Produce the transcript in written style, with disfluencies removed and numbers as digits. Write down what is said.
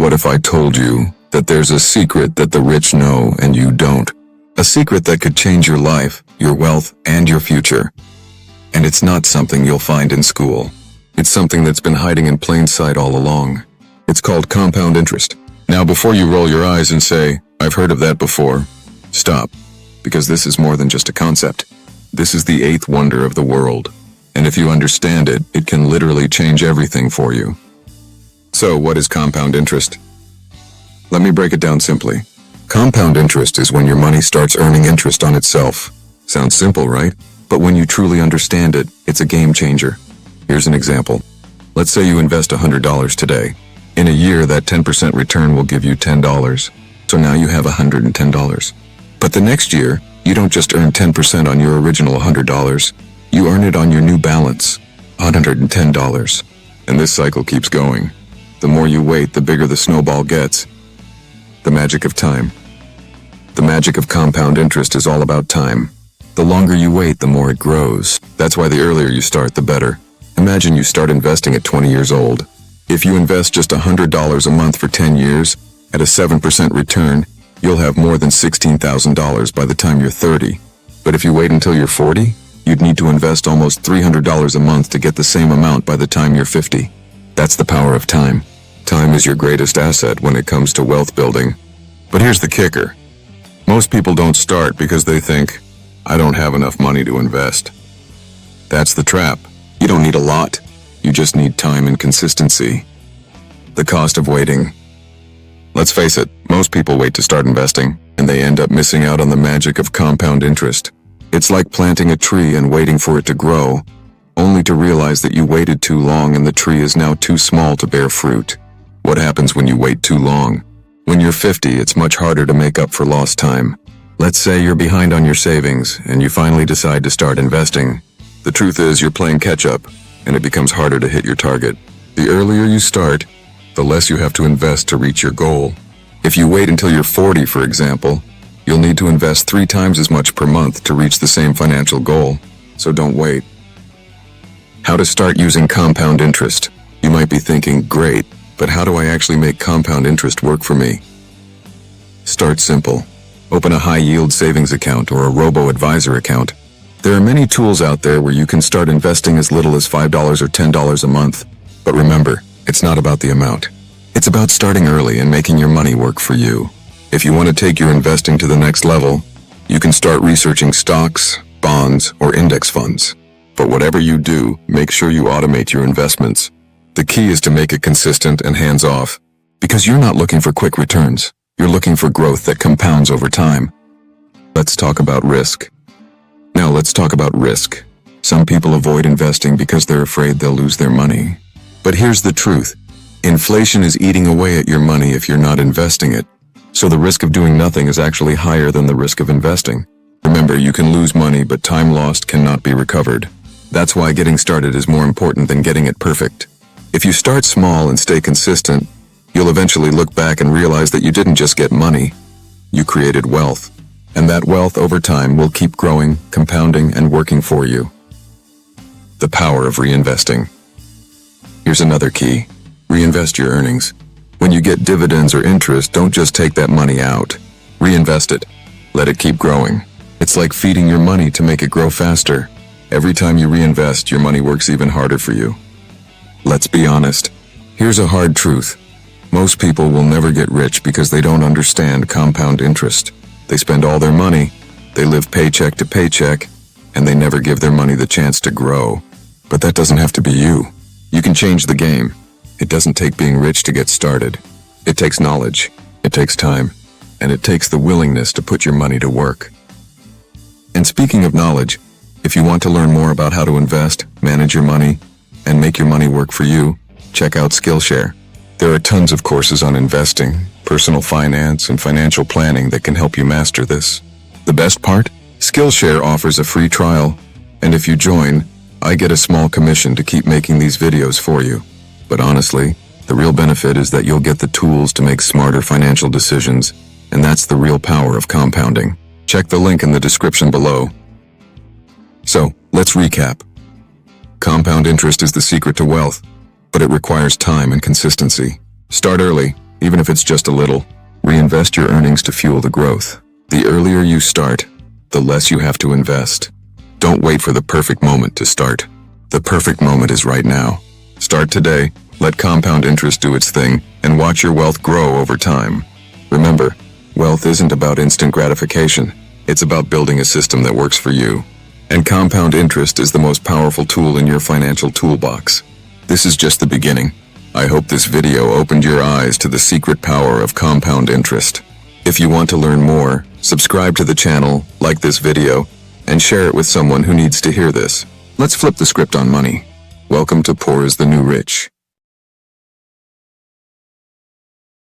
What if I told you that there's a secret that the rich know and you don't? A secret that could change your life, your wealth, and your future. And it's not something you'll find in school. It's something that's been hiding in plain sight all along. It's called compound interest. Now, before you roll your eyes and say, "I've heard of that before," stop, because this is more than just a concept. This is the eighth wonder of the world. And if you understand it, it can literally change everything for you. So, what is compound interest? Let me break it down simply. Compound interest is when your money starts earning interest on itself. Sounds simple, right? But when you truly understand it, it's a game changer. Here's an example. Let's say you invest $100 today. In a year, that 10% return will give you $10. So now you have $110. But the next year, you don't just earn 10% on your original $100. You earn it on your new balance, $110. And this cycle keeps going. The more you wait, the bigger the snowball gets. The magic of time. The magic of compound interest is all about time. The longer you wait, the more it grows. That's why the earlier you start, the better. Imagine you start investing at 20 years old. If you invest just $100 a month for 10 years, at a 7% return, you'll have more than $16,000 by the time you're 30. But if you wait until you're 40, you'd need to invest almost $300 a month to get the same amount by the time you're 50. That's the power of time. Time is your greatest asset when it comes to wealth building. But here's the kicker. Most people don't start because they think, "I don't have enough money to invest." That's the trap. You don't need a lot. You just need time and consistency. The cost of waiting. Let's face it, most people wait to start investing, and they end up missing out on the magic of compound interest. It's like planting a tree and waiting for it to grow, only to realize that you waited too long and the tree is now too small to bear fruit. What happens when you wait too long? When you're 50, it's much harder to make up for lost time. Let's say you're behind on your savings, and you finally decide to start investing. The truth is, you're playing catch-up, and it becomes harder to hit your target. The earlier you start, the less you have to invest to reach your goal. If you wait until you're 40, for example, you'll need to invest 3 times as much per month to reach the same financial goal. So don't wait. How to start using compound interest. You might be thinking, great, but how do I actually make compound interest work for me? Start simple. Open a high-yield savings account or a robo-advisor account. There are many tools out there where you can start investing as little as $5 or $10 a month. But remember, it's not about the amount. It's about starting early and making your money work for you. If you want to take your investing to the next level, you can start researching stocks, bonds, or index funds. But whatever you do, make sure you automate your investments. The key is to make it consistent and hands-off, because you're not looking for quick returns. You're looking for growth that compounds over time. Let's talk about risk. Now let's talk about risk. Some people avoid investing because they're afraid they'll lose their money. But here's the truth. Inflation is eating away at your money if you're not investing it. So the risk of doing nothing is actually higher than the risk of investing. Remember, you can lose money, but time lost cannot be recovered. That's why getting started is more important than getting it perfect. If you start small and stay consistent, you'll eventually look back and realize that you didn't just get money, you created wealth. And that wealth over time will keep growing, compounding, and working for you. The power of reinvesting. Here's another key. Reinvest your earnings. When you get dividends or interest, don't just take that money out. Reinvest it. Let it keep growing. It's like feeding your money to make it grow faster. Every time you reinvest, your money works even harder for you. Let's be honest. Here's a hard truth. Most people will never get rich because they don't understand compound interest. They spend all their money, they live paycheck to paycheck, and they never give their money the chance to grow. But that doesn't have to be you. You can change the game. It doesn't take being rich to get started. It takes knowledge, it takes time, and it takes the willingness to put your money to work. And speaking of knowledge, if you want to learn more about how to invest, manage your money, and make your money work for you, check out Skillshare. There are tons of courses on investing, personal finance, and financial planning that can help you master this. The best part? Skillshare offers a free trial, and if you join, I get a small commission to keep making these videos for you. But honestly, the real benefit is that you'll get the tools to make smarter financial decisions, and that's the real power of compounding. Check the link in the description below. So, let's recap. Compound interest is the secret to wealth, but it requires time and consistency. Start early, Even if it's just a little, reinvest your earnings to fuel the growth. The earlier you start, the less you have to invest. Don't wait for the perfect moment to start. The perfect moment is right now. Start today, let compound interest do its thing, and watch your wealth grow over time. Remember, wealth isn't about instant gratification. It's about building a system that works for you. And compound interest is the most powerful tool in your financial toolbox. This is just the beginning. I hope this video opened your eyes to the secret power of compound interest. If you want to learn more, subscribe to the channel, like this video, and share it with someone who needs to hear this. Let's flip the script on money. Welcome to Poor is the New Rich.